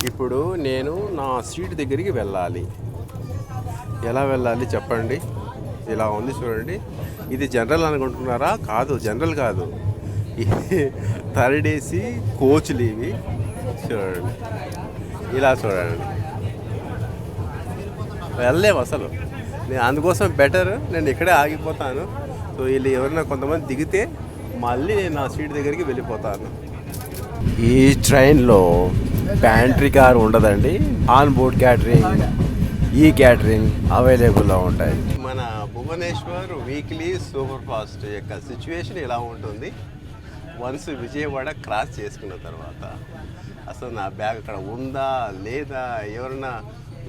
ఇప్పుడు నేను నా సీట్ దగ్గరికి వెళ్ళాలి. ఎలా వెళ్ళాలి చెప్పండి? ఇలా ఉంది చూడండి. ఇది జనరల్ అనుకుంటున్నారా? కాదు, జనరల్ కాదు. థర్డ్ ఏసీ కోచ్లు ఇవి. చూడండి, ఇలా చూడండి. వెళ్ళలేము అసలు. నేను అందుకోసం నేను ఇక్కడే ఆగిపోతాను. సో వీళ్ళు ఎవరైనా కొంతమంది దిగితే మళ్ళీ నేను నా సీట్ దగ్గరికి వెళ్ళిపోతాను. ఈ ట్రైన్లో ప్యాంట్రీ కార్ ఉండదండి. ఆన్ బోర్డ్ క్యాటరింగ్, ఈ క్యాటరింగ్ అవైలబుల్లో ఉంటాయి. మన భువనేశ్వర్ వీక్లీ సూపర్ ఫాస్ట్ యొక్క సిచ్యువేషన్ ఎలా ఉంటుంది వన్స్ విజయవాడ క్రాస్ చేసుకున్న తర్వాత? అసలు నా బ్యాగ్ అక్కడ ఉందా లేదా, ఎవరైనా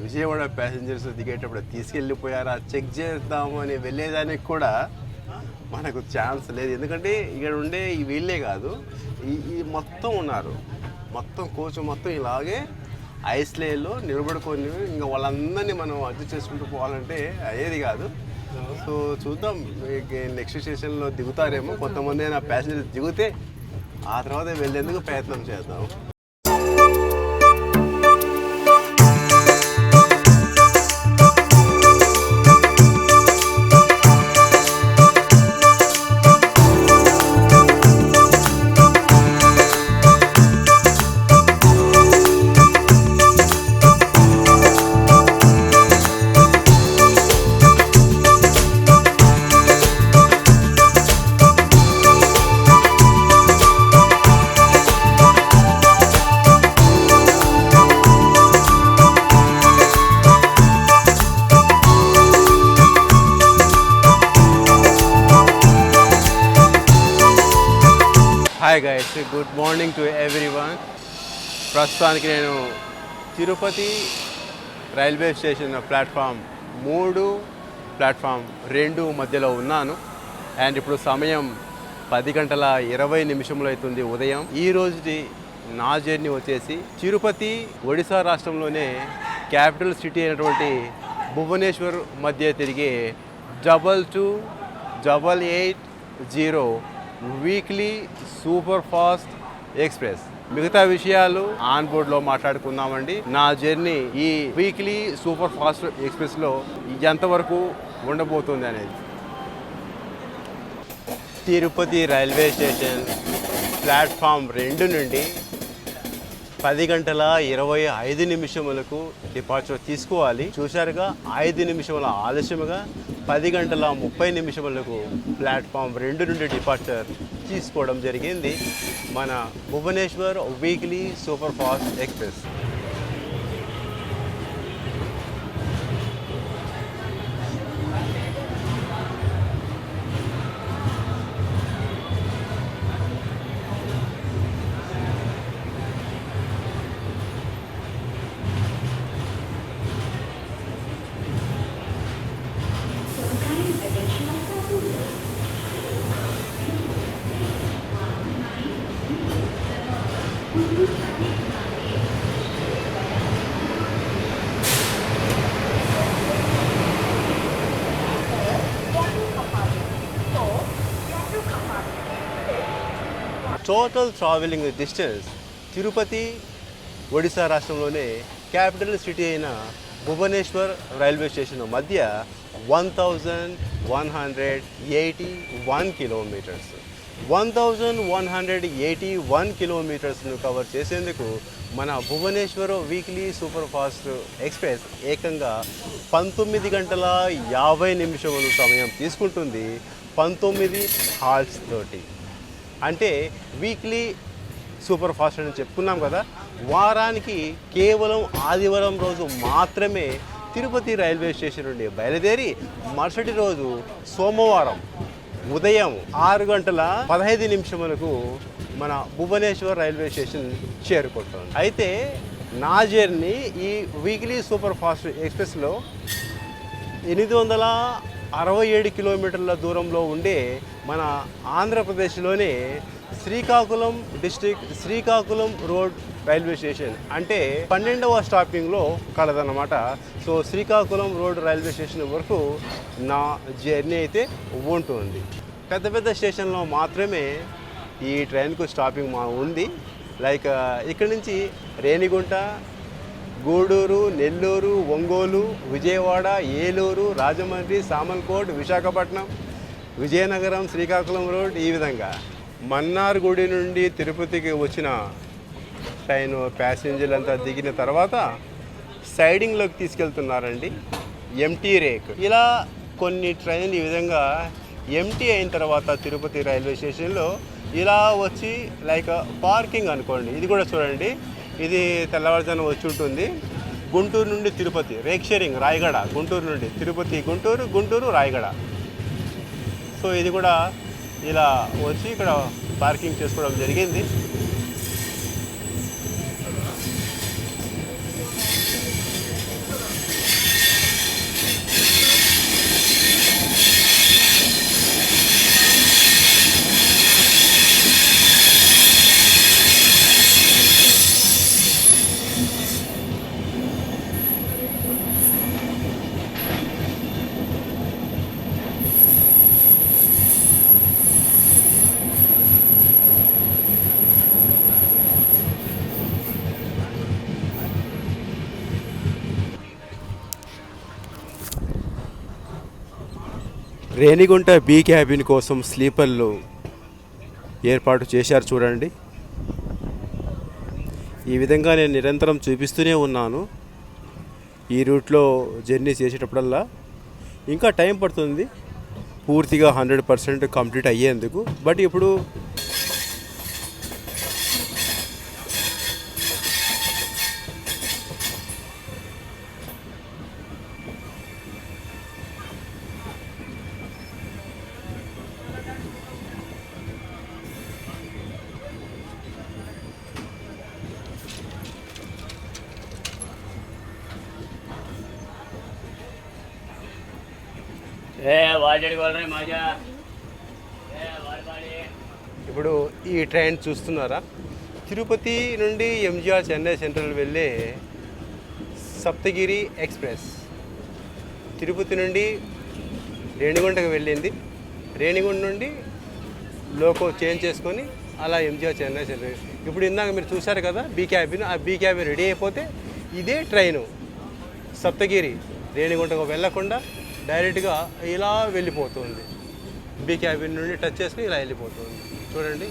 విజయవాడ ప్యాసింజర్స్ దిగేటప్పుడు తీసుకెళ్ళిపోయారా చెక్ చేద్దాము అని వెళ్ళేదానికి కూడా మనకు ఛాన్స్ లేదు. ఎందుకంటే ఇక్కడ ఉండే ఈ వీళ్ళే కాదు, ఈ మొత్తం ఉన్నారు. మొత్తం కోచ్ మొత్తం ఇలాగే ఐస్లేలో నిలబడుకొని ఇంకా వాళ్ళందరినీ మనం అడ్జస్ట్ చేసుకుంటూ పోవాలంటే అయ్యేది కాదు. సో చూద్దాం, నెక్స్ట్ స్టేషన్లో దిగుతారేమో కొంతమంది అయినా ప్యాసింజర్స్ దిగితే ఆ తర్వాత వెళ్ళేందుకు ప్రయత్నం చేద్దాం. Hi guys, good morning to everyone. ప్రస్తుతానికి నేను Tirupati railway station platform 3, platform 2 మధ్యలో ఉన్నాను. అండ్ ఇప్పుడు సమయం 10:20 అవుతుంది ఉదయం. ఈ రోజుది నా జర్నీ వచ్చేసి తిరుపతి, ఒడిశా రాష్ట్రంలోనే క్యాపిటల్ సిటీ అయినటువంటి భువనేశ్వర్ మధ్య తిరిగే 2288 వీక్లీ సూపర్ ఫాస్ట్ ఎక్స్ప్రెస్. మిగతా విషయాలు ఆన్ బోర్డ్లో మాట్లాడుకుందామండి. నా జర్నీ ఈ వీక్లీ సూపర్ ఫాస్ట్ ఎక్స్ప్రెస్లో ఎంతవరకు ఉండబోతుంది అనేది. తిరుపతి రైల్వే స్టేషన్ ప్లాట్ఫామ్ 2 నుండి 10:25 డిపార్చర్ తీసుకోవాలి. చూశారుగా, 5 నిమిషముల ఆలస్యముగా 10:30 ప్లాట్ఫామ్ 2 నుండి డిపార్చర్ తీసుకోవడం జరిగింది మన Bhubaneswar weekly super fast express. Total travelling distance Tirupati, Odisha రాష్ట్రంలోనే క్యాపిటల్ సిటీ అయిన భువనేశ్వర్ రైల్వే స్టేషన్ మధ్య 1181 కిలోమీటర్స్. 1181 కిలోమీటర్స్ను కవర్ చేసేందుకు మన Bhubaneswar weekly super fast express ఏకంగా 19:50 సమయం తీసుకుంటుంది, 19 హాల్స్ తోటి. అంటే వీక్లీ సూపర్ ఫాస్ట్ అని చెప్పుకున్నాం కదా, వారానికి కేవలం ఆదివారం రోజు మాత్రమే తిరుపతి రైల్వే స్టేషన్ నుండి బయలుదేరి మరుసటి రోజు సోమవారం ఉదయం 6:15 మన భువనేశ్వర్ రైల్వే స్టేషన్ చేరుకుంటుంది. అయితే నా జర్నీ ఈ వీక్లీ సూపర్ ఫాస్ట్ ఎక్స్ప్రెస్లో 867 కిలోమీటర్ల దూరంలో ఉండే మన ఆంధ్రప్రదేశ్లోనే Srikakulam district Srikakulam road railway station అంటే 12వ స్టాపింగ్లో కలదన్నమాట. So Srikakulam road railway station వరకు నా జర్నీ అయితే ఉంటుంది. పెద్ద పెద్ద స్టేషన్లో మాత్రమే ఈ ట్రైన్కు స్టాపింగ్ ఉంది. లైక్ ఇక్కడ నుంచి రేణిగుంట, గూడూరు, నెల్లూరు, ఒంగోలు, విజయవాడ, ఏలూరు, రాజమండ్రి, సామర్లకోట్, విశాఖపట్నం, విజయనగరం, శ్రీకాకుళం రోడ్, ఈ విధంగా మన్నార్గుడి నుండి తిరుపతికి వచ్చిన ట్రైన్ ప్యాసింజర్లు అంతా దిగిన తర్వాత సైడింగ్లోకి తీసుకెళ్తున్నారండి. Empty rake. ఇలా కొన్ని ట్రైన్లు ఈ విధంగా ఎంటీ అయిన తర్వాత తిరుపతి రైల్వే స్టేషన్లో ఇలా వచ్చి లైక్ పార్కింగ్ అనుకోండి. ఇది కూడా చూడండి, ఇది తెల్లవారుజామున వచ్చి ఉంటుంది. గుంటూరు నుండి తిరుపతి రేక్ షేరింగ్ రాయగడ, గుంటూరు నుండి తిరుపతి, గుంటూరు, గుంటూరు రాయగడ. సో ఇది కూడా ఇలా వచ్చి ఇక్కడ పార్కింగ్ చేసుకోవడం జరిగింది. రేణిగుంట బీ క్యాబిన్ కోసం స్లీపర్లు ఏర్పాటు చేశారు చూడండి. ఈ విధంగా నేను నిరంతరం చూపిస్తూనే ఉన్నాను ఈ రూట్లో జర్నీ చేసేటప్పుడల్లా. ఇంకా టైం పడుతుంది పూర్తిగా 100% కంప్లీట్ అయ్యేందుకు. బట్ ఇప్పుడు ఇప్పుడు ఈ ట్రైన్ చూస్తున్నారా, తిరుపతి నుండి ఎంజీఆర్ చెన్నై సెంట్రల్ వెళ్ళే సప్తగిరి ఎక్స్ప్రెస్ తిరుపతి నుండి రేణిగుంటకు వెళ్ళింది. రేణిగుంట నుండి లోకో చేంజ్ చేసుకొని అలా ఎంజీఆర్ చెన్నై సెంట్రల్. ఇప్పుడు ఇందాక మీరు చూశారు కదా బీ క్యాబిన్, ఆ బీ క్యాబిన్ రెడీ అయిపోతే ఇదే ట్రైను సప్తగిరి రేణిగుంటకు వెళ్ళకుండా డైరెక్ట్గా ఇలా వెళ్ళిపోతుంది. బీ క్యాబిన్ నుండి టచ్ చేసుకుని ఇలా వెళ్ళిపోతుంది చూడండి.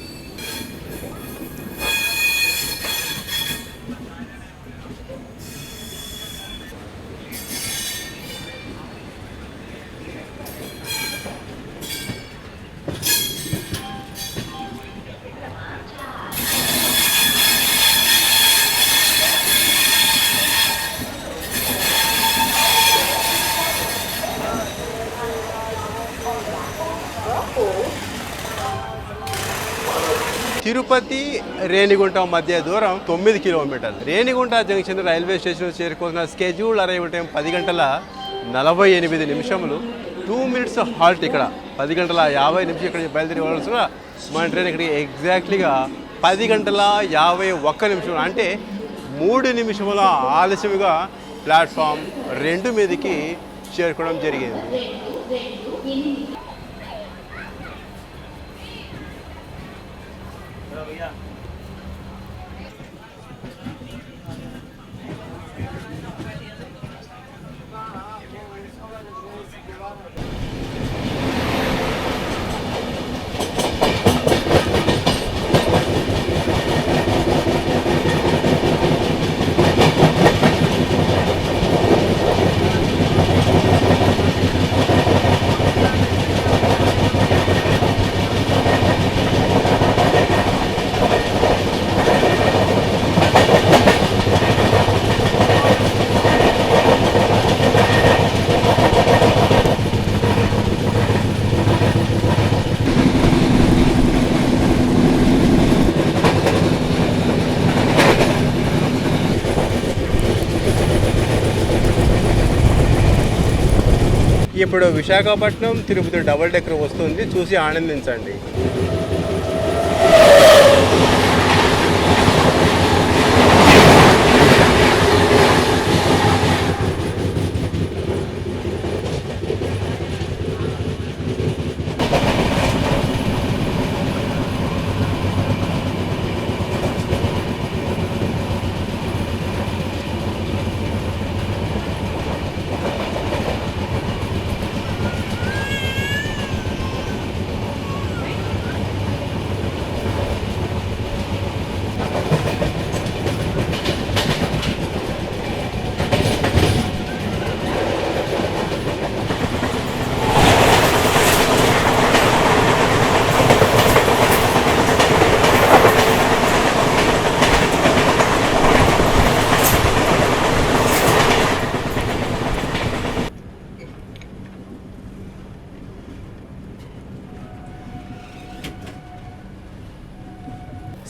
తిరుపతి రేణిగుంట మధ్య దూరం 9 కిలోమీటర్లు. రేణిగుంట జంక్షన్ రైల్వే స్టేషన్ చేరుకున్న schedule arrival time 10:48. 2 minutes halt. ఇక్కడ 10:50 ఇక్కడ బయలుదేరి మన ట్రైన్ ఇక్కడికి ఎగ్జాక్ట్లీగా 10:51. అంటే 3 నిమిషముల ఆలస్యముగా ప్లాట్ఫామ్ 2 మీదకి చేరుకోవడం జరిగింది. ఇప్పుడు విశాఖపట్నం తిరుపతి డబుల్ డెక్కర్ వస్తుంది, చూసి ఆనందించండి.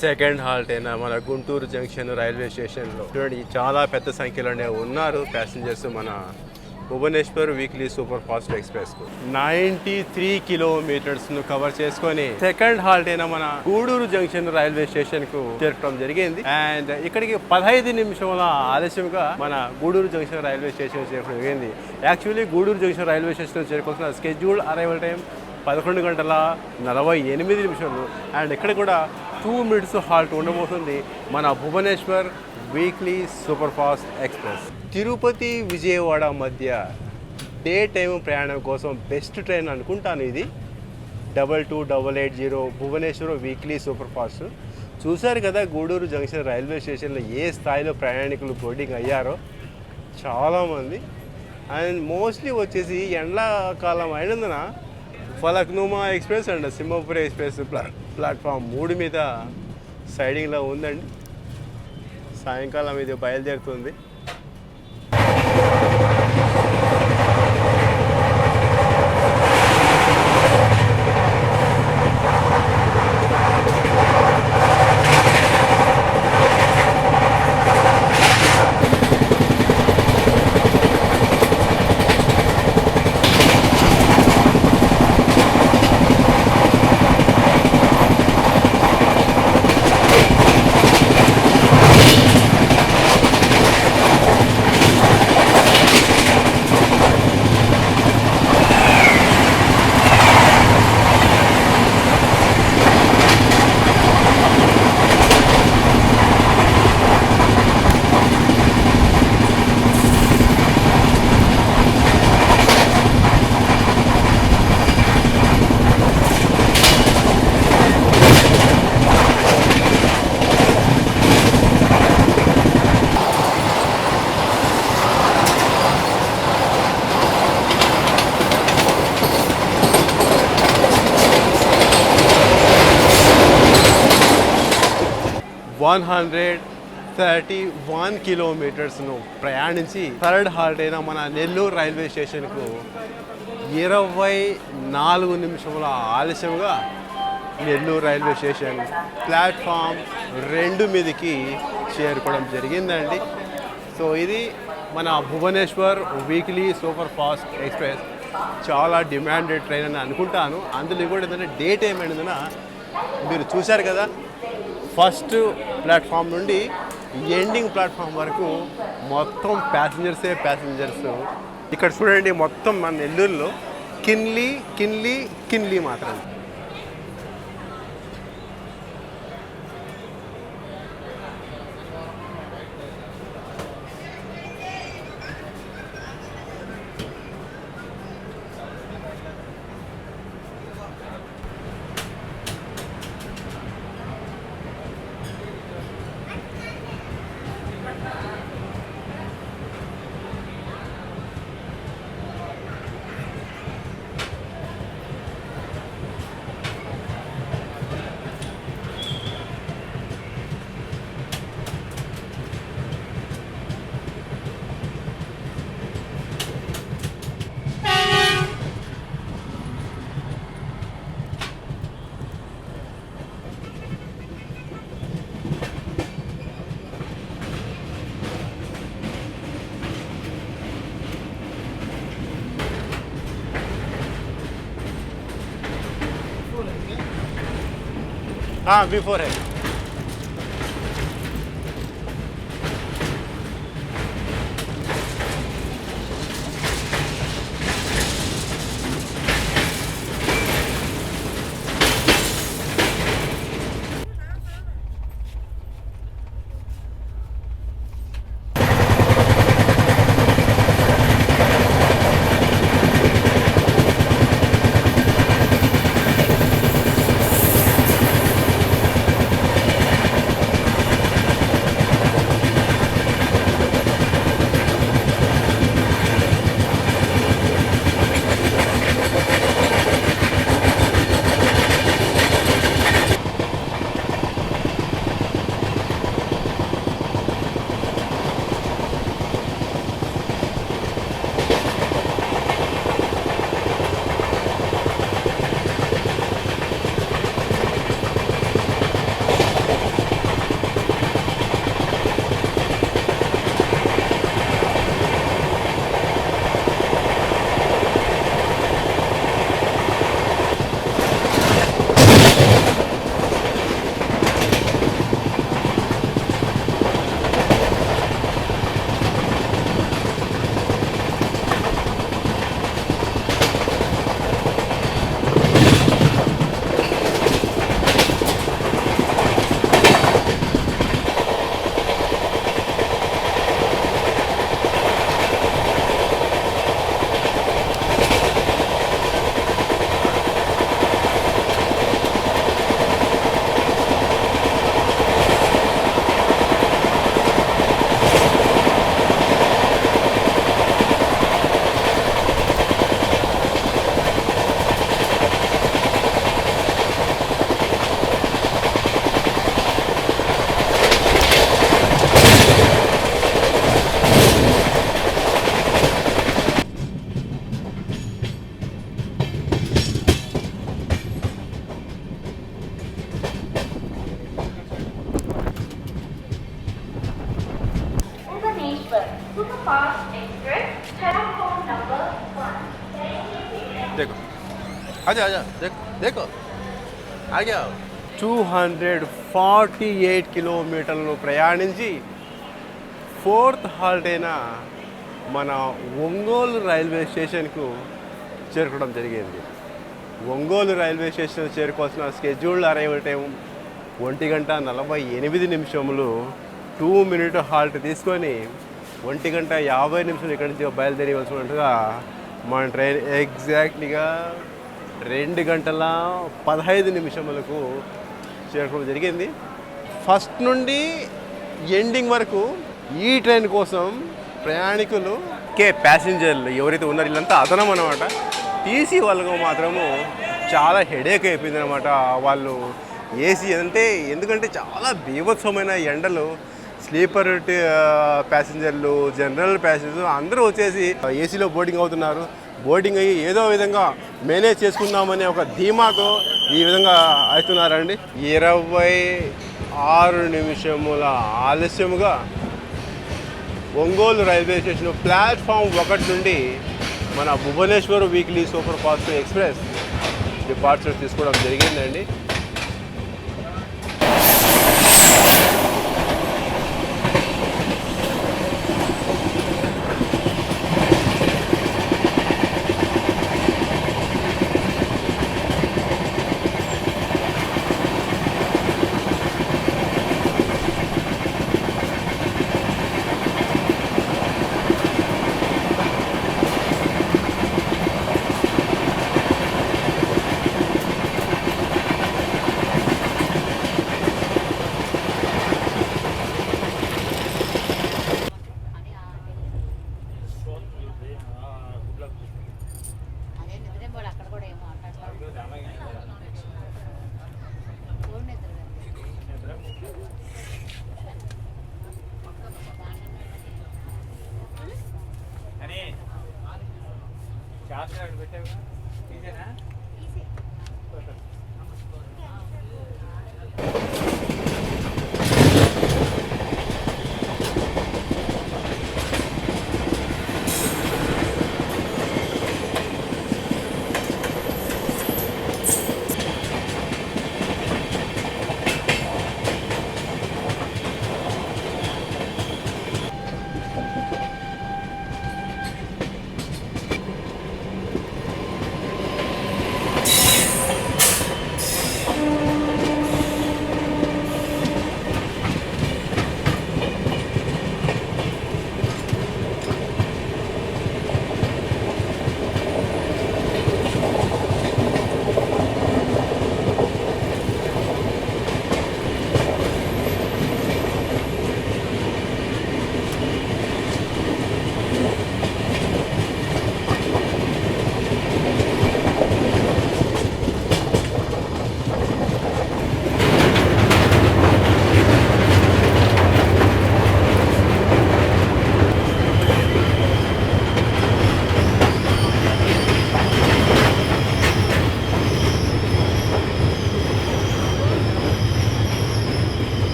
సెకండ్ హాల్ట్ అయినా మన గుంటూరు జంక్షన్ రైల్వే స్టేషన్లో చూడండి చాలా పెద్ద సంఖ్యలోనే ఉన్నారు ప్యాసింజర్స్ మన Bhubaneswar weekly super fast express కు 93 కిలోమీటర్స్ ను కవర్ చేసుకొని సెకండ్ హాల్ట్ అయిన మన గూడూరు జంక్షన్ రైల్వే స్టేషన్ కు చేరడం జరిగింది. అండ్ ఇక్కడికి 15 నిమిషాల ఆలస్యంగా మన గూడూరు జంక్షన్ రైల్వే స్టేషన్ చేరడం జరిగింది. Actually Gudur junction railway station చేరుకోవాల్సిన స్కెడ్యూల్ అరైవల్ టైం 11 గంటల 48 నిమిషాలు. అండ్ ఇక్కడ కూడా 2 మినిట్స్ హాల్ట్ ఉండబోతుంది మన Bhubaneswar weekly super fast express. Tirupati Vijayawada మధ్య డే టైం ప్రయాణం కోసం బెస్ట్ ట్రైన్ అనుకుంటాను ఇది 22880 భువనేశ్వర్ వీక్లీ సూపర్ ఫాస్ట్. చూశారు కదా గూడూరు జంక్షన్ రైల్వే స్టేషన్లో ఏ స్థాయిలో ప్రయాణికులు బోర్డింగ్ అయ్యారో చాలామంది. అండ్ మోస్ట్లీ వచ్చేసి ఎండాకాలం అయినందున Falaknuma express and Simhapuri express platform 3 మీద సైడింగ్లో ఉందండి. సాయంకాలం ఇది బయలుదేరుతుంది. వన్ 131 కిలోమీటర్స్ను ప్రయాణించి థర్డ్ హాల్ట్ అయిన మన నెల్లూరు రైల్వే స్టేషన్కు 24 నిమిషముల ఆలస్యంగా నెల్లూరు రైల్వే స్టేషన్ ప్లాట్ఫామ్ 2 మీదకి చేరుకోవడం జరిగిందండి. సో ఇది మన Bhubaneswar weekly super fast express. చాలా డిమాండెడ్ ట్రైన్ అని అనుకుంటాను. అందులో కూడా ఏంటంటే డే టైం అయినందున మీరు చూశారు కదా ఫస్ట్ ప్లాట్ఫామ్ నుండి ఎండింగ్ ప్లాట్ఫామ్ వరకు మొత్తం ప్యాసింజర్స్. ఇక్కడ చూడండి మొత్తం మన నెల్లూరులో కిన్లీ మాత్రం. हाँ बिफोर है. Superfast Express, platform number 1. देखो आजा आजा देखो देखो आ गया 248 కిలోమీటర్లు ప్రయాణించి ఫోర్త్ హాల్ట్ అయిన మన ఒంగోలు రైల్వే స్టేషన్కు చేరుకోవడం జరిగింది. ఒంగోలు రైల్వే స్టేషన్ చేరుకోవాల్సిన scheduled arrival time 1:48 2 minute halt తీసుకొని 1:50 ఇక్కడి నుంచి బయలుదేరవలసి ఉండగా మన ట్రైన్ ఎగ్జాక్ట్లీగా 2:15 చేరుకోవడం జరిగింది. ఫస్ట్ నుండి ఎండింగ్ వరకు ఈ ట్రైన్ కోసం ప్రయాణికులు ప్యాసింజర్లు ఎవరైతే ఉన్నారో వీళ్ళంతా అదనం అనమాట. టీసీ వాళ్ళకు మాత్రము చాలా హెడేక్ అయిపోయింది అనమాట. వాళ్ళు ఏసీ ఎందుకంటే చాలా బీభత్సమైన ఎండలు. స్లీపర్ ప్యాసింజర్లు, జనరల్ ప్యాసింజర్లు అందరూ వచ్చేసి ఏసీలో బోర్డింగ్ అవుతున్నారు. బోర్డింగ్ అయ్యి ఏదో విధంగా మేనేజ్ చేసుకుందామనే ఒక ధీమాతో ఈ విధంగా అవుతున్నారండి. 26 నిమిషముల ఆలస్యముగా ఒంగోలు రైల్వే స్టేషన్ ప్లాట్ఫామ్ 1 నుండి మన Bhubaneswar weekly super fast express departure తీసుకోవడం జరిగిందండి.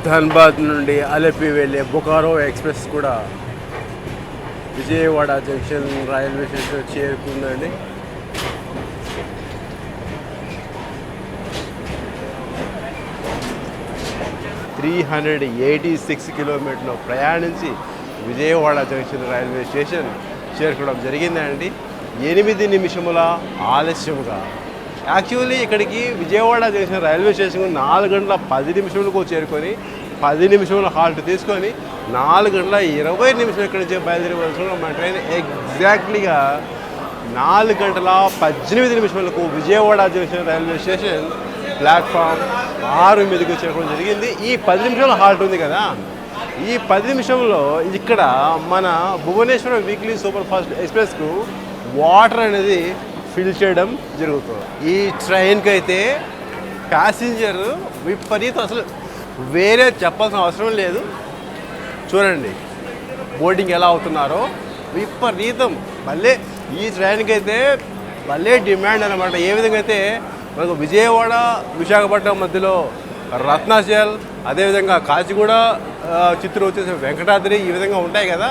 ధన్బాద్ నుండి అలపి వెళ్ళే బొకారో ఎక్స్ప్రెస్ కూడా విజయవాడ జంక్షన్ రైల్వే స్టేషన్ చేరుకుందండి. (386 కిలోమీటర్లు ప్రయాణించి విజయవాడ జంక్షన్ రైల్వే స్టేషన్ చేరుకోవడం జరిగిందండి 8 నిమిషముల ఆలస్యముగా. యాక్చువల్లీ ఇక్కడికి విజయవాడ జంక్షన్ రైల్వే స్టేషన్ 4 గంటల 10 నిమిషములకు చేరుకొని 10 నిమిషముల హాల్ట్ తీసుకొని 4 గంటల 20 నిమిషాలు ఇక్కడి నుంచి బయలుదేరవలసిన మన ట్రైన్ ఎగ్జాక్ట్లీగా 4 గంటల 18 నిమిషాలకు Vijayawada junction railway station platform 6 మీదకి చేరుకోవడం జరిగింది. ఈ 10 నిమిషాల హాల్ట్ ఉంది కదా, ఈ 10 నిమిషంలో ఇక్కడ మన Bhuvaneswaram weekly super fast ఎక్స్ప్రెస్కు water అనేది ఫిల్ చేయడం జరుగుతుంది. ఈ ట్రైన్కి అయితే ప్యాసింజర్ విపరీతం, అసలు వేరే చెప్పాల్సిన అవసరం లేదు. చూడండి బోర్డింగ్ ఎలా అవుతున్నారో విపరీతం. భలే ఈ ట్రైన్కి అయితే భలే డిమాండ్ అనమాట. ఏ విధంగా అయితే మనకు విజయవాడ విశాఖపట్నం మధ్యలో రత్నాచల్, అదేవిధంగా కాచిగూడ, చిత్తూరు వచ్చేసి వెంకటాద్రి, ఈ విధంగా ఉంటాయి కదా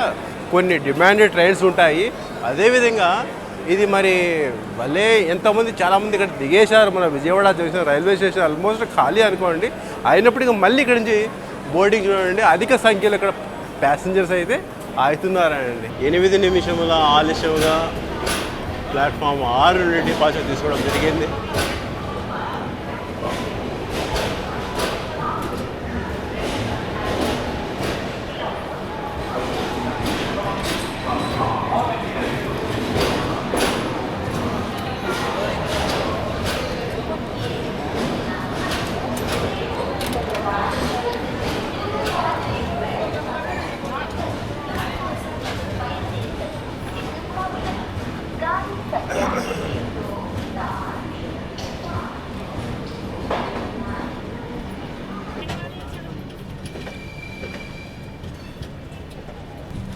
కొన్ని డిమాండెడ్ ట్రైన్స్ ఉంటాయి. అదేవిధంగా ఇది మరి భలే ఎంతమంది చాలామంది ఇక్కడ దిగేశారు. మన Vijayawada junction railway station almost ఖాళీ అనుకోండి, అయినప్పటికీ మళ్ళీ ఇక్కడ నుంచి బోర్డింగ్ చూడండి అధిక సంఖ్యలో ఇక్కడ ప్యాసింజర్స్ అయితే ఆగుతున్నారండి. 8 నిమిషముల ఆలస్యంగా ప్లాట్ఫామ్ 6 నుండి డిపార్చర్ తీసుకోవడం జరిగింది.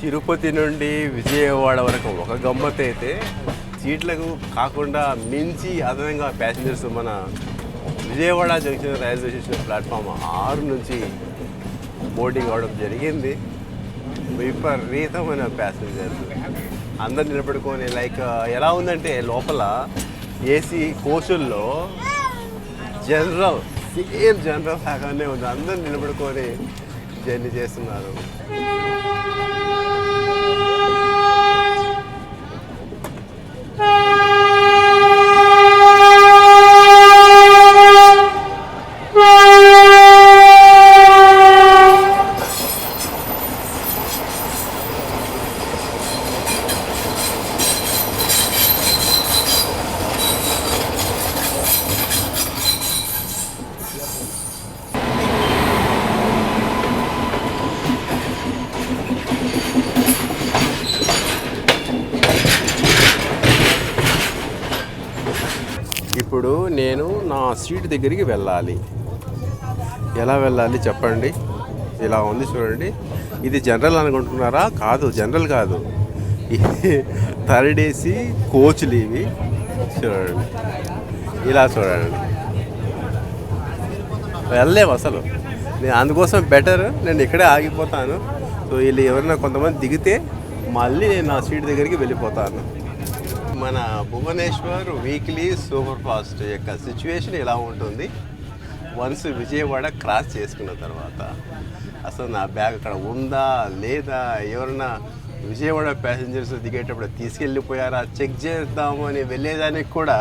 తిరుపతి నుండి విజయవాడ వరకు ఒక గమ్మత్ అయితే, సీట్లకు కాకుండా మించి అదనంగా ప్యాసింజర్స్ మన Vijayawada junction railway station platform 6 నుంచి బోర్డింగ్ అవడం జరిగింది. విపరీతమైన ప్యాసింజర్స్ అందరు నిలబడుకొని, లైక్ ఎలా ఉందంటే లోపల ఏసీ కోచుల్లో జనరల్ సేమ్ జనరల్ లాగానే ఉంది. అందరు నిలబడుకొని జర్నీ చేస్తున్నారు. ఇప్పుడు నేను నా సీట్ దగ్గరికి వెళ్ళాలి. ఎలా వెళ్ళాలి చెప్పండి? ఇలా ఉంది చూడండి. ఇది జనరల్ అనుకుంటున్నారా? కాదు, జనరల్ కాదు, ఇది థర్డ్ ఏసీ కోచ్లు ఇవి. చూడండి, ఇలా చూడండి, వెళ్ళలేము అసలు. నేను అందుకోసం బెటర్ నేను ఇక్కడే ఆగిపోతాను. సో వీళ్ళు ఎవరైనా కొంతమంది దిగితే మళ్ళీ నేను నా సీట్ దగ్గరికి వెళ్ళిపోతాను. మన భువనేశ్వర్ వీక్లీ సూపర్ ఫాస్ట్ యొక్క సిచ్యువేషన్ ఎలా ఉంటుంది వన్స్ విజయవాడ క్రాస్ చేసుకున్న తర్వాత. అసలు నా బ్యాగ్ అక్కడ ఉందా లేదా, ఎవరన్నా విజయవాడ ప్యాసింజర్స్ దిగేటప్పుడు తీసుకెళ్ళిపోయారా చెక్ చేద్దామని వెళ్ళేదానికి కూడా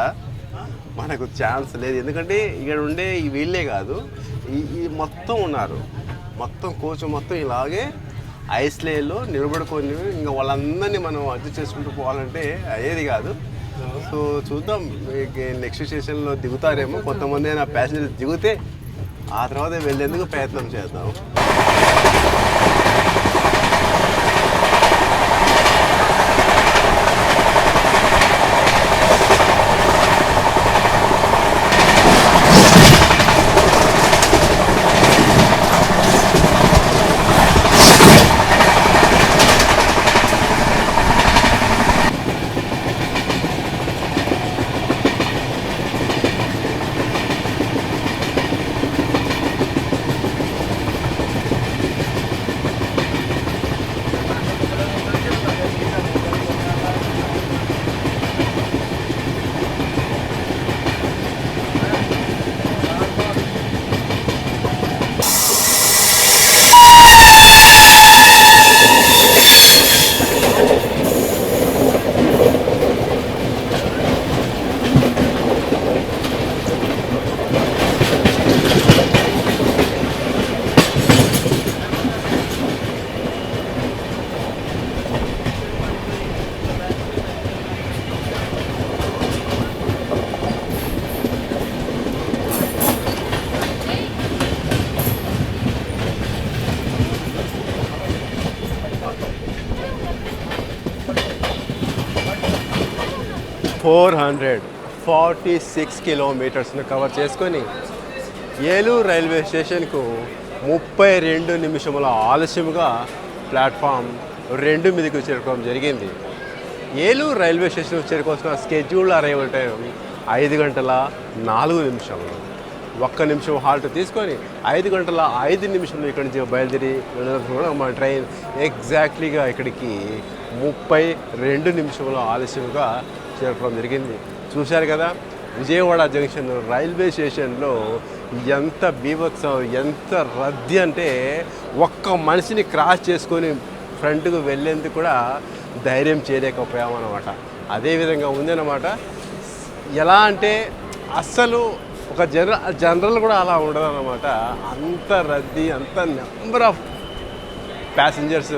మనకు ఛాన్స్ లేదు. ఎందుకంటే ఇక్కడ ఉండే వీళ్ళే కాదు, ఈ మొత్తం ఉన్నారు, మొత్తం కోచ్ మొత్తం ఇలాగే ఐస్లేలో నిలబడుకొని ఇంకా వాళ్ళందరినీ మనం అడ్జస్ట్ చేసుకుంటూ పోవాలంటే అయ్యేది కాదు. సో చూద్దాం, నెక్స్ట్ స్టేషన్లో దిగుతారేమో కొంతమంది. నా ప్యాసింజర్స్ దిగితే ఆ తర్వాత వెళ్ళేందుకు ప్రయత్నం చేద్దాం. 446 కిలోమీటర్స్ను కవర్ చేసుకొని ఏలూరు రైల్వే స్టేషన్కు 32 నిమిషముల ఆలస్యముగా ప్లాట్ఫామ్ 2 మీదకు చేరుకోవడం జరిగింది. ఏలూరు రైల్వే స్టేషన్కు చేరుకోవాల్సిన స్కెడ్యూల్ అరైవల్ టైం 5 గంటల 4 నిమిషములు. 1 నిమిషం హాల్ట్ తీసుకొని 5 గంటల 5 నిమిషంలో ఇక్కడి నుంచి బయలుదేరి వెళ్ళడం మా ట్రైన్ ఎగ్జాక్ట్లీగా ఇక్కడికి 32 నిమిషముల ఆలస్యంగా చేరుకోవడం జరిగింది. చూశారు కదా, విజయవాడ జంక్షన్ రైల్వే స్టేషన్లో ఎంత బీభత్సం, ఎంత రద్దీ అంటే ఒక్క మనిషిని క్రాస్ చేసుకొని ఫ్రంట్కు వెళ్ళేందుకు కూడా ధైర్యం చేయలేకపోయామన్నమాట. అదేవిధంగా ఉందన్నమాట. ఎలా అంటే అస్సలు ఒక జనరల్ కూడా అలా ఉండదు అన్నమాట. అంత రద్దీ, అంత number of passengers.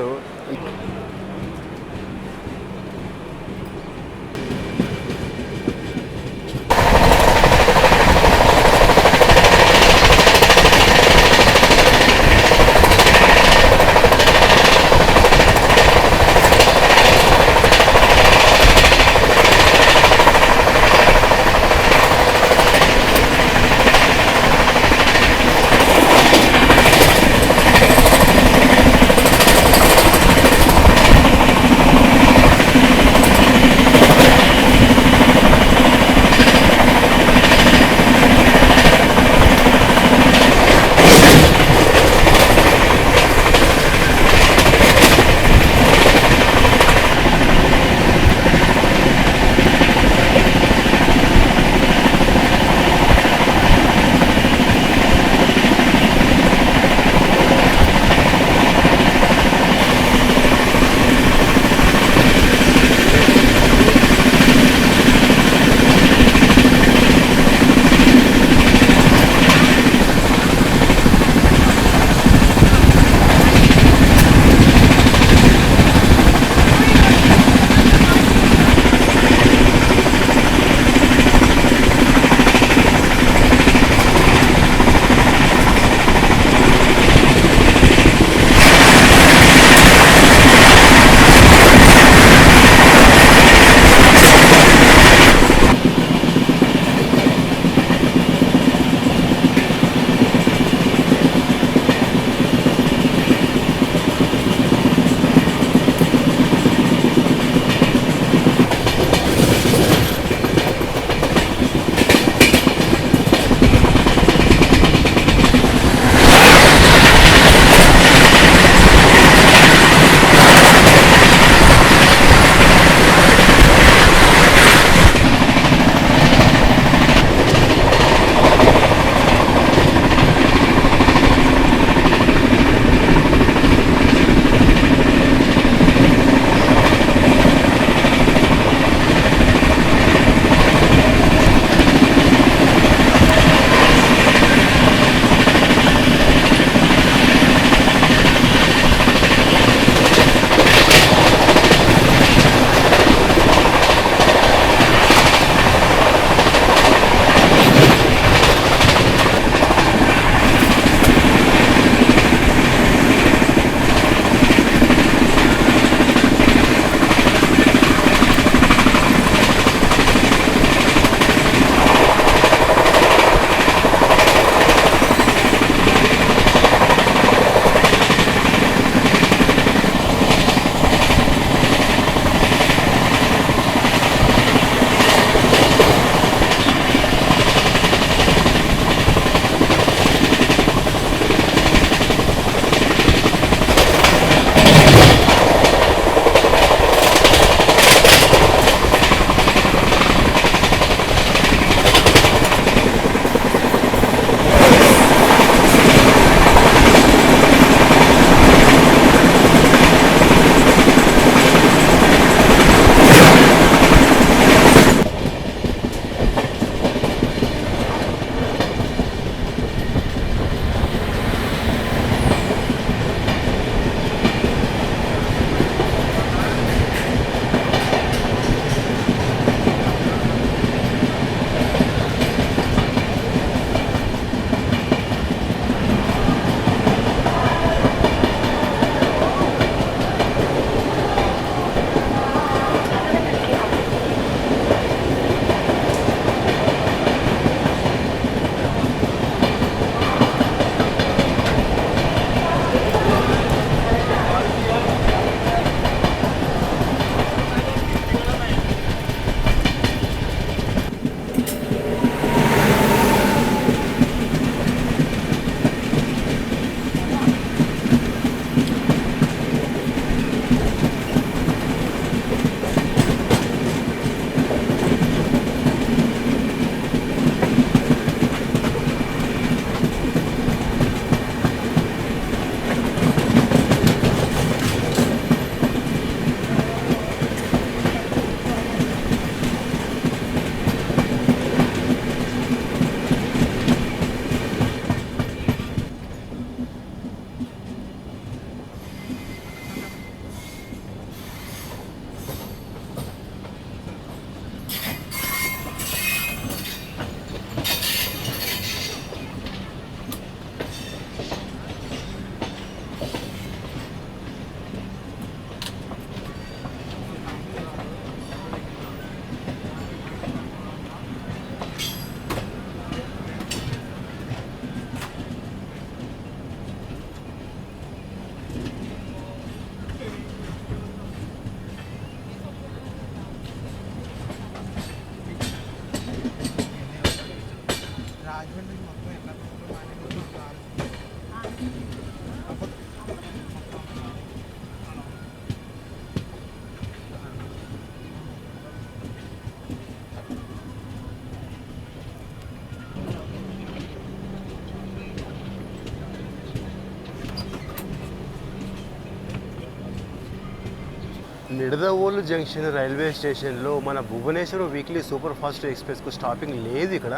Nidadavolu junction railway స్టేషన్లో మన భువనేశ్వర్ వీక్లీ సూపర్ ఫాస్ట్ ఎక్స్ప్రెస్కు స్టాపింగ్ లేదు ఇక్కడ.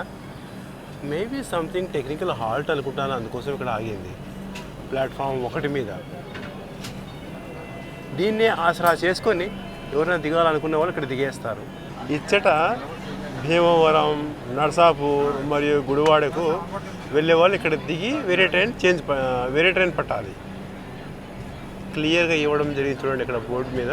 మేబీ సంథింగ్ టెక్నికల్ హాల్ట్ అనుకుంటాను, అందుకోసం ఇక్కడ ఆగింది ప్లాట్ఫామ్ 1 మీద. దీన్నే ఆసరా చేసుకొని ఎవరైనా దిగాలనుకున్న వాళ్ళు ఇక్కడ దిగేస్తారు. ఇచ్చట భీమవరం, నర్సాపూర్ మరియు గుడివాడకు వెళ్ళే వాళ్ళు ఇక్కడ దిగి వేరే ట్రైన్ పట్టాలి. క్లియర్గా ఇవ్వడం జరిగింది చూడండి ఇక్కడ బోర్డు మీద.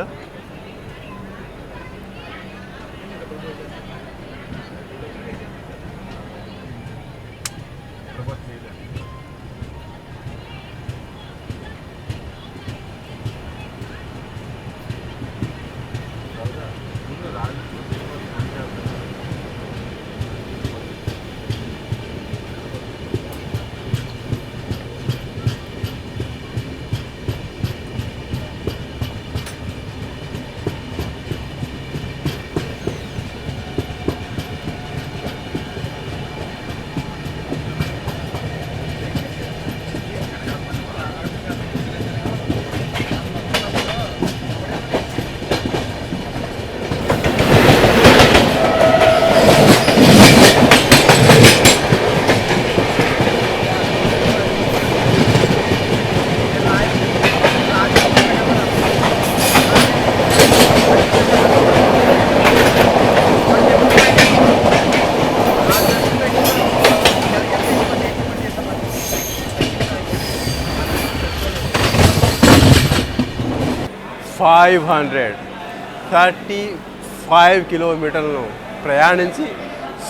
$535 కిలోమీటర్లను ప్రయాణించి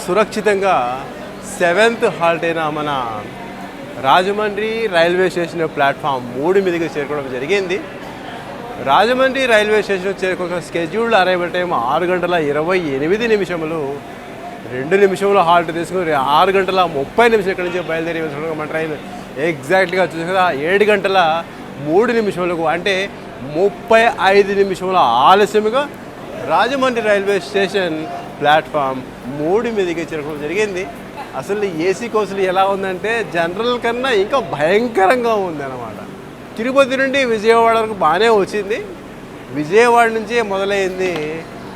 సురక్షితంగా 7th హాల్ట్ అయిన మన రాజమండ్రి రైల్వే స్టేషన్ ప్లాట్ఫామ్ 3 మీదకి చేరుకోవడం జరిగింది. రాజమండ్రి రైల్వే స్టేషన్ చేరుకున్న స్కెడ్యూల్డ్ అరైవల్ టైం 6:28. 2 నిమిషంలో హాల్ట్ తీసుకుని 6:30 ఇక్కడి నుంచి బయలుదేరి వెళ్తున్నాం. మన ట్రైన్ ఎగ్జాక్ట్గా చూసి 7:03 అంటే 35 నిమిషముల ఆలస్యముగా రాజమండ్రి రైల్వే స్టేషన్ ప్లాట్ఫామ్ 3 మీదకి చేరుకోవడం జరిగింది. అసలు ఏసీ కోచ్లు ఎలా ఉందంటే జనరల్ కన్నా ఇంకా భయంకరంగా ఉంది అన్నమాట. తిరుపతి నుండి విజయవాడ వరకు బాగానే వచ్చింది. విజయవాడ నుంచే మొదలైంది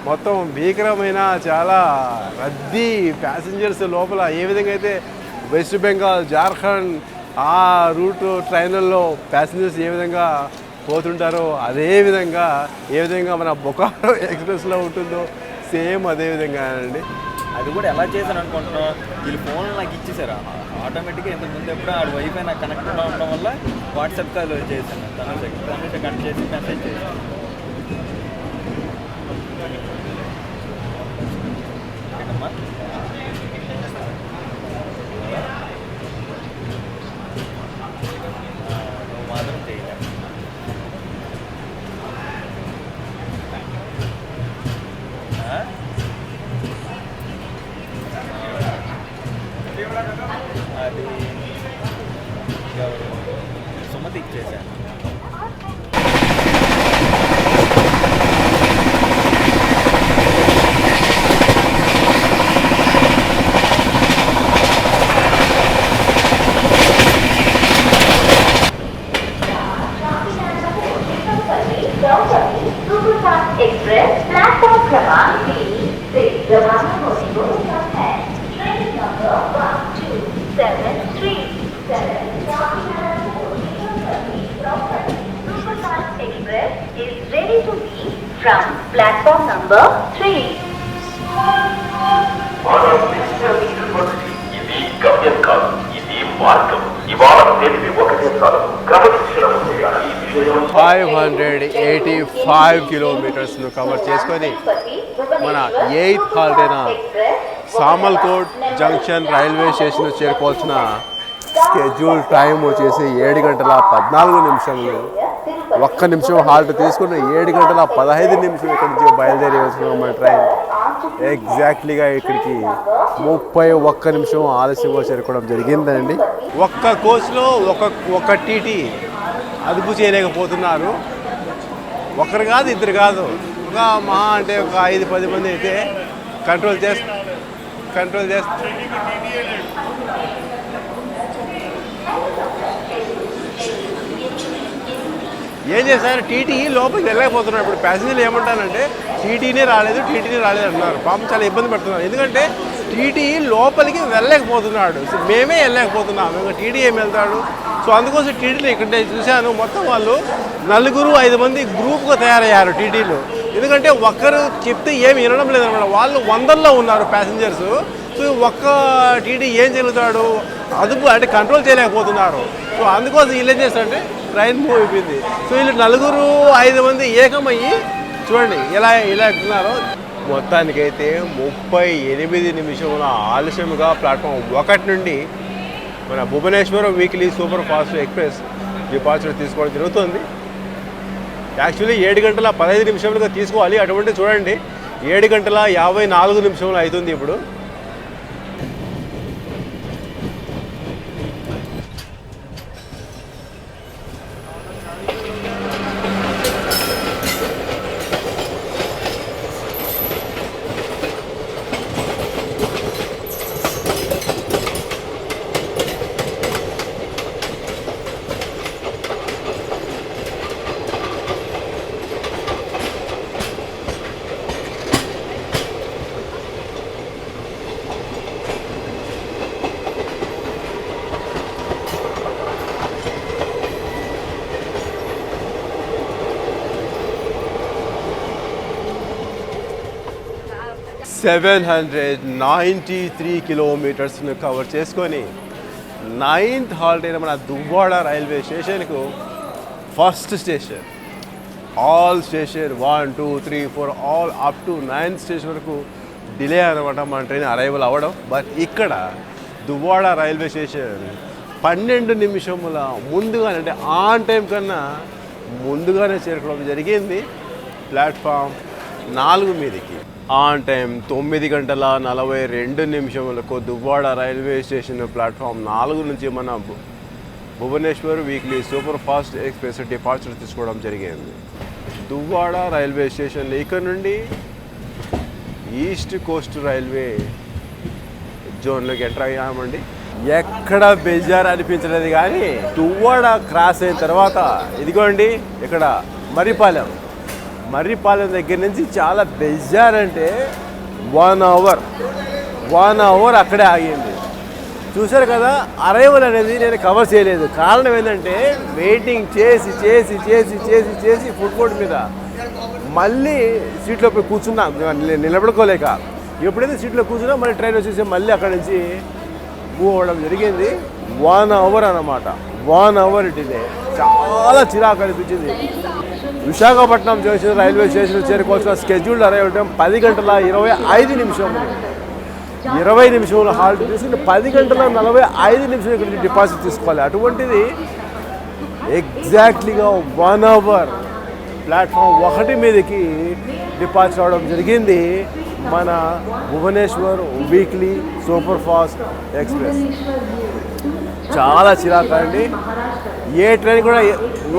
మొత్తం భీకరమైన చాలా రద్దీ ప్యాసింజర్స్. లోపల ఏ విధంగా అయితే వెస్ట్ బెంగాల్, జార్ఖండ్ ఆ రూట్ ట్రైన్లలో ప్యాసింజర్స్ ఏ విధంగా పోతుంటారో ఏ విధంగా మన బొకారో ఎక్స్ప్రెస్లో ఉంటుందో సేమ్ అదే విధంగా అండి. అది కూడా ఎలా చేశాను అనుకుంటున్నాను, వీళ్ళు ఫోన్లు నాకు ఇచ్చేసారు ఆటోమేటిక్గా. ఇంతకుముందు ఎప్పుడు ఆడు వైఫై నాకు కనెక్ట్ ఉండడం వల్ల వాట్సాప్ కాల్ చేశాను, తను కనెక్ట్ చేసి మెసేజ్ చేశాను. నువ్వు మాత్రం చేయలేదు. అది సుమతి ఇచ్చేసాను. एक्सप्रेस प्लेटफॉर्म क्रमांक 3 से रवाना होने को है। Train number 1273 Superfast Express is ready to leave from platform number 3. ఇది గమ్యం కాదు, ఇది మార్గం. ఇవాళ తెలివి ఒకటే చాలు, క్రమశిక్షణ ఉండాలి. 585 కిలోమీటర్స్ను కవర్ చేసుకొని మన 8th హాల్ట్ అయిన సామల్కోట్ జంక్షన్ రైల్వే స్టేషన్ చేరుకోవాల్సిన స్కెడ్యూల్ టైం వచ్చేసి 7:14. 1 నిమిషం హాల్ట్ తీసుకుని 7:15 ఇక్కడి నుంచి బయలుదేరి వచ్చిన మన ట్రైన్ ఎగ్జాక్ట్లీగా ఇక్కడికి 31 నిమిషం ఆలస్యంగా చేరుకోవడం జరిగిందండి. ఒక్క కోచ్లో ఒక టీటీ అదుపు చేయలేకపోతున్నారు. ఒకరు కాదు, ఇద్దరు కాదు, ఒక మహా అంటే ఒక 5-10 మంది అయితే కంట్రోల్ చేస్తారు. ఏం చేశారు, టీటీ లోపలికి వెళ్ళలేకపోతున్నారు. ఇప్పుడు ప్యాసింజర్లు ఏమంటారంటే టీటీనే రాలేదు అంటున్నారు. పాపం చాలా ఇబ్బంది పడుతున్నారు. ఎందుకంటే టీటీ లోపలికి వెళ్ళలేకపోతున్నాడు. మేమే వెళ్ళలేకపోతున్నాం, ఇంకా టీటీ ఏమి వెళ్తాడు. సో అందుకోసం టీటీలు ఇక్కడ చూశాను, మొత్తం వాళ్ళు 4-5 మంది గ్రూప్గా తయారయ్యారు టీటీలు. ఎందుకంటే ఒక్కరు చెప్తే ఏమి వినడం లేదన్నమాట. వాళ్ళు 100ల్లో ఉన్నారు ప్యాసింజర్స్. సో ఒక్క టీటీ ఏం జరుగుతాడు, అదుపు అంటే కంట్రోల్ చేయలేకపోతున్నారు. సో అందుకోసం వీళ్ళు ఏం చేస్తారంటే ట్రైన్ మూవ్ అయిపోయింది. సో వీళ్ళు 4-5 మంది ఏకమయ్యి చూడండి ఇలా ఎక్కుతున్నారో. మొత్తానికైతే 38 నిమిషముల ఆలస్యముగా ప్లాట్ఫామ్ 1 నుండి మన Bhuvaneswaram weekly super fast express departure తీసుకోవడం జరుగుతుంది. యాక్చువల్లీ 7 గంటల 15 నిమిషాలుగా తీసుకోవాలి. అటువంటి చూడండి 7 గంటల 54 నిమిషాలు అవుతుంది ఇప్పుడు. కిలోమీటర్స్ను కవర్ చేసుకొని 9th హాల్ట్ అయిన మన దువ్వాడ రైల్వే స్టేషన్కు first station, all station 1, 2, 3, 4 all up to 9th station వరకు డిలే అనమాట మన ట్రైన్ అరైవల్ అవ్వడం. బట్ ఇక్కడ దువ్వాడ రైల్వే స్టేషన్ 12 నిమిషముల ముందుగానే, అంటే ఆన్ టైం కన్నా ముందుగానే చేరుకోవడం జరిగింది. ప్లాట్ఫామ్ 4 మీదకి ఆన్ టైం 9 గంటల 42 నిమిషములకు దువ్వాడ రైల్వే స్టేషన్ ప్లాట్ఫామ్ 4 నుంచి మన Bhubaneswar weekly super fast express departure తీసుకోవడం జరిగింది. దువ్వాడ రైల్వే స్టేషన్ ఇక్కడ నుండి ఈస్ట్ కోస్ట్ రైల్వే జోన్లోకి ఎంటర్ అయ్యామండి. ఎక్కడ బెజార్ అనిపించలేదు, కానీ దువ్వాడ క్రాస్ అయిన తర్వాత ఇదిగోండి ఇక్కడ మర్రిపాలెం దగ్గర నుంచి చాలా బెజార్ అంటే 1 అవర్ అక్కడే ఆగింది. చూశారు కదా, అరైవల్ అనేది నేను కవర్ చేయలేదు. కారణం ఏంటంటే వెయిటింగ్ చేసి ఫుడ్ కోర్ట్ మీద మళ్ళీ సీట్లో పోయి కూర్చున్నా, నిలబడుకోలేక. ఎప్పుడైతే సీట్లో కూర్చున్నా మళ్ళీ ట్రైన్ వచ్చేసి మళ్ళీ అక్కడి నుంచి మూవ్ అవ్వడం జరిగింది. 1 అవర్ అన్నమాట. 1 అవర్ డిలే. చాలా చిరాకు అనిపించింది. విశాఖపట్నం జంక్షన్ రైల్వే స్టేషన్ చేరుకోవాల్సిన స్కెడ్యూల్డ్ అరైవల్ టైం 10 గంటల 25 నిమిషములు. 20 నిమిషములు హాల్ట్ తీసుకుని 10 గంటల 45 నిమిషాలు ఇక్కడ డిపాజిట్ తీసుకోవాలి. అటువంటిది ఎగ్జాక్ట్లీగా 1 అవర్ ప్లాట్ఫామ్ 1 మీదకి డిపాజిట్ అవడం జరిగింది మన Bhubaneswar weekly super fast express. చాలా చిరాకు అండి. ఏ ట్రైన్ కూడా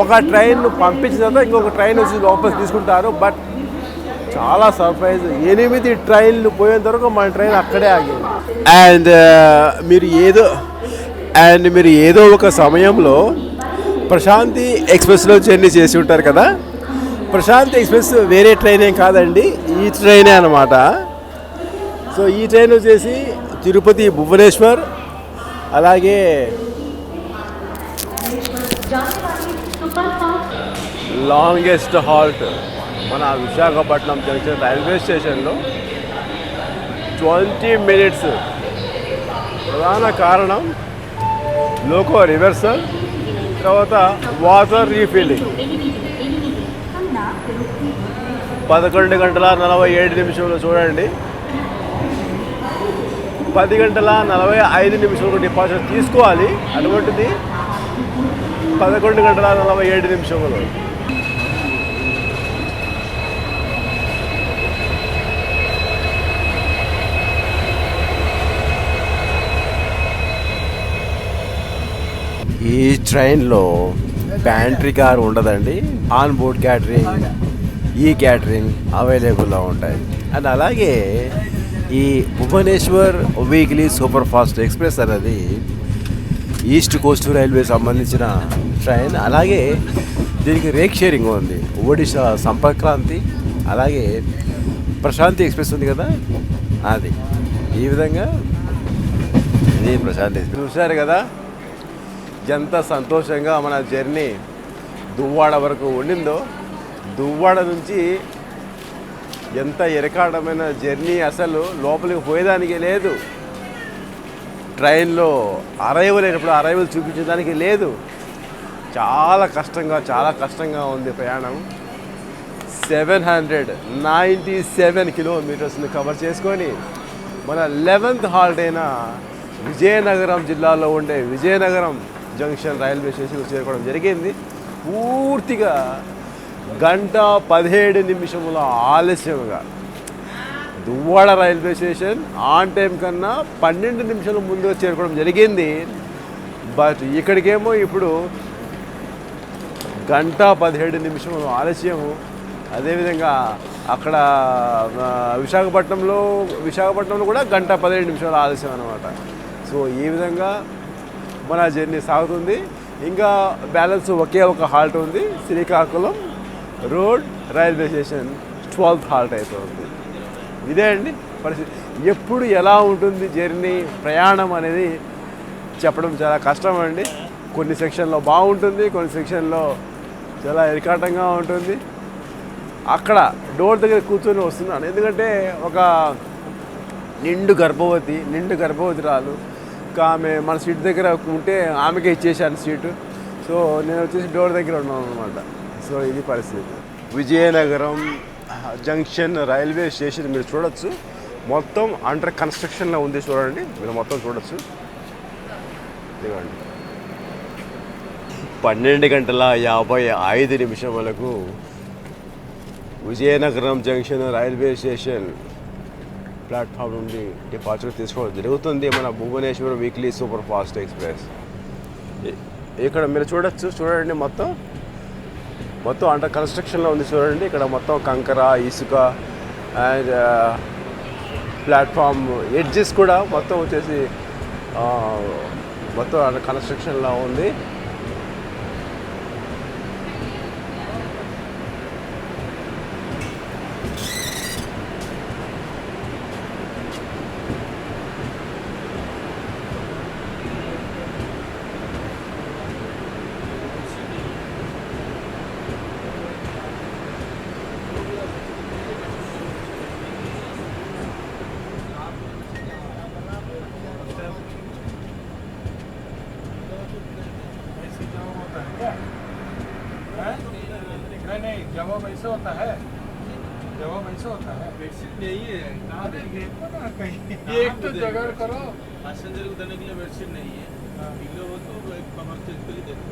ఒక ట్రైన్ పంపించిన తర్వాత ఇంకొక ట్రైన్ వచ్చి వాపస్ తీసుకుంటారు. బట్ చాలా సర్ప్రైజ్, 8 ట్రైన్లు పోయేంత వరకు మన ట్రైన్ అక్కడే ఆగింది. అండ్ మీరు ఏదో ఒక సమయంలో ప్రశాంతి ఎక్స్ప్రెస్లో జర్నీ చేసి ఉంటారు కదా. ప్రశాంతి ఎక్స్ప్రెస్ వేరే ట్రైన్ ఏం కాదండి, ఈ ట్రైనే అన్నమాట. సో ఈ ట్రైన్ వచ్చేసి తిరుపతి భువనేశ్వర్, అలాగే లాంగెస్ట్ హాల్ట్ మన విశాఖపట్నం జంక్షన్ రైల్వే స్టేషన్లో 20 మినిట్స్. ప్రధాన కారణం లోకో రివర్సల్, తర్వాత వాటర్ రీఫిల్లింగ్. 11 గంటల 47 నిమిషంలో చూడండి, 10 గంటల 45 నిమిషాలకు డిపాజిట్ తీసుకోవాలి. అటువంటిది 11 గంటల 47 నిమిషంలో. ఈ ట్రైన్లో ప్యాంట్రీ కార్ ఉండదండి. ఆన్ బోర్డ్ క్యాటరింగ్, ఈ క్యాటరింగ్ అవైలబుల్లో ఉంటాయి. అండ్ అలాగే ఈ Bhubaneswar weekly super fast express అనేది ఈస్ట్ కోస్ట్ రైల్వే సంబంధించిన ట్రైన్. అలాగే దీనికి రేక్ షేరింగ్ ఉంది. ఒడిశా సంపర్క్రాంతి, అలాగే ప్రశాంతి ఎక్స్ప్రెస్ ఉంది కదా, అది ఈ విధంగా ఇది ప్రశాంతి ఎక్స్ప్రెస్. చూశారు కదా ఎంత సంతోషంగా మన జర్నీ దువ్వాడ వరకు ఉండిందో. దువ్వాడ నుంచి ఎంత ఎరకాటమైన జర్నీ, అసలు లోపలికి పోయేదానికి లేదు. ట్రైన్లో అరైవల్ అయినప్పుడు అరైవల్ చూపించడానికి లేదు. చాలా కష్టంగా ఉంది ప్రయాణం. 797 కిలోమీటర్స్ని కవర్ చేసుకొని మన 11th హాల్ట్ అయిన విజయనగరం జిల్లాలో ఉండే విజయనగరం జంక్షన్ రైల్వే స్టేషన్కి చేరుకోవడం జరిగింది. పూర్తిగా 1:17 ఆలస్యంగా. Duvvada railway station on time కన్నా 12 నిమిషాల ముందుగా చేరుకోవడం జరిగింది. బట్ ఇక్కడికేమో ఇప్పుడు 1:17 ఆలస్యము. అదేవిధంగా అక్కడ విశాఖపట్నంలో కూడా 1:17 ఆలస్యం అన్నమాట. సో ఈ విధంగా మన జర్నీ సాగుతుంది. ఇంకా బ్యాలెన్స్ ఒకే ఒక హాల్ట్ ఉంది, Srikakulam road railway station 12th halt అవుతుంది. ఇదే అండి పరిస్థితి. ఎప్పుడు ఎలా ఉంటుంది జర్నీ, ప్రయాణం అనేది చెప్పడం చాలా కష్టం అండి. కొన్ని సెక్షన్లో బాగుంటుంది, కొన్ని సెక్షన్లో చాలా ఇరకాటంగా ఉంటుంది. అక్కడ డోర్ దగ్గర కూర్చొని వస్తున్నాను, ఎందుకంటే ఒక నిండు గర్భవతిరాలు ఆమె మన సీట్ దగ్గర ఉంటే ఆమెకే ఇచ్చేసాను సీటు. సో నేను వచ్చేసి డోర్ దగ్గర ఉన్నాను అనమాట. సో ఇది పరిస్థితి. విజయనగరం జంక్షన్ రైల్వే స్టేషన్ మీరు చూడొచ్చు, మొత్తం అండర్ కన్స్ట్రక్షన్లో ఉంది. చూడండి, మీరు మొత్తం చూడొచ్చు. ఇదిగోండి 12:55 Vizianagaram junction railway station platform నుండి డిపార్చర్ తీసుకోవడం జరుగుతుంది మన Bhubaneswar weekly super fast express. ఇక్కడ మీరు చూడండి మొత్తం అండర్ కన్స్ట్రక్షన్లో ఉంది. చూడండి, ఇక్కడ మొత్తం కంకర, ఇసుక అండ్ ప్లాట్ఫామ్ ఎడ్జెస్ కూడా మొత్తం వచ్చేసి మొత్తం అండర్ కన్స్ట్రక్షన్లో ఉంది. नहीं जवाब ऐसा होता है बेडशीट नहीं है कहाँ देंगे एक तो जगह करो पैसेंजर को देने के लिए बेडशीट नहीं है पिलो हो तो एक कवर चेक के लिए देखो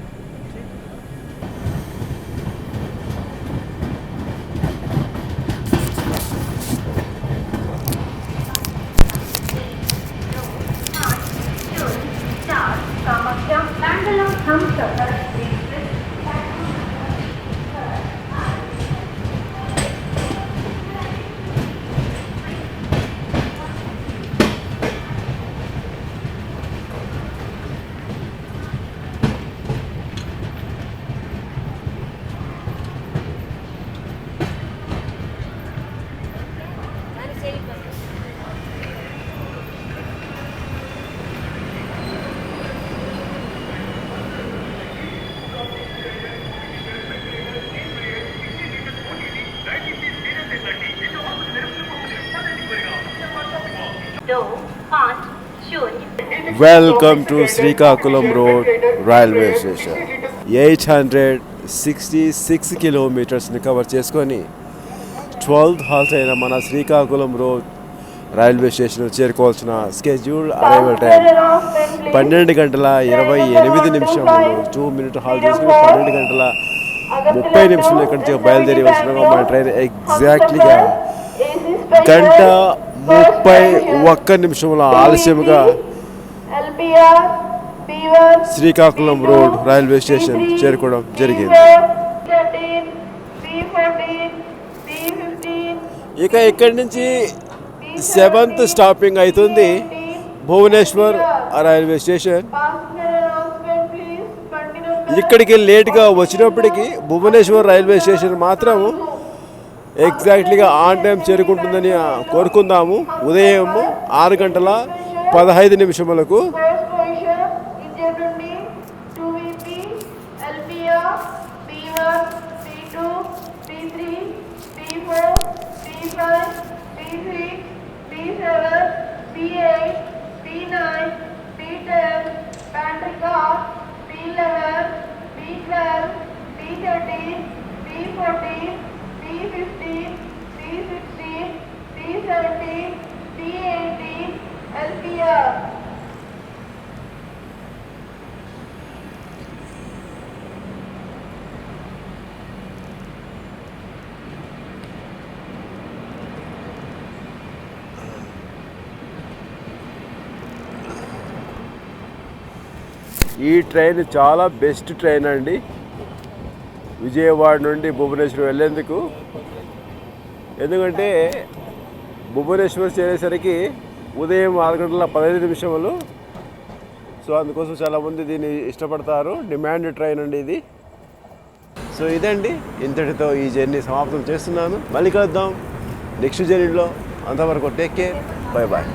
Welcome to Srikakulam Road Railway Station. 866 kilometers ని కవర్ చేసుకొని 12th హాల్ట్ అయిన మన శ్రీకాకుళం రోడ్ రైల్వే స్టేషన్ చేరుకోవాల్సిన schedule arrival time 12:28 2 minute halt చేసుకుని 12:30 ఇక్కడి నుంచి బయలుదేరి వచ్చినాక మన ట్రైన్ ఎగ్జాక్ట్లీగా 1:31 ఆలస్యంగా శ్రీకాకుళం రోడ్ రైల్వే స్టేషన్ చేరుకోవడం జరిగింది. ఇక ఇక్కడి నుంచి 7th స్టాపింగ్ అవుతుంది భువనేశ్వర్ రైల్వే స్టేషన్. ఇక్కడికి లేట్గా వచ్చినప్పటికీ భువనేశ్వర్ రైల్వే స్టేషన్ మాత్రం ఎగ్జాక్ట్లీగా ఆన్ టైం చేరుకుంటుందని కోరుకుందాము. ఉదయం 6:15 ఈ ట్రైన్ చాలా బెస్ట్ ట్రైన్ అండి విజయవాడ నుండి భువనేశ్వర్ వెళ్ళేందుకు. ఎందుకంటే భువనేశ్వర్ చేరేసరికి ఉదయం 6:15. సో అందుకోసం చాలామంది దీన్ని ఇష్టపడతారు. డిమాండ్ ట్రైన్ అండి ఇది. సో ఇదండి, ఇంతటితో ఈ జర్నీ సమాప్తం చేస్తున్నాను. మళ్ళీ కలుద్దాం నెక్స్ట్ జర్నీలో. అంతవరకు టేక్ కేర్, బై బాయ్.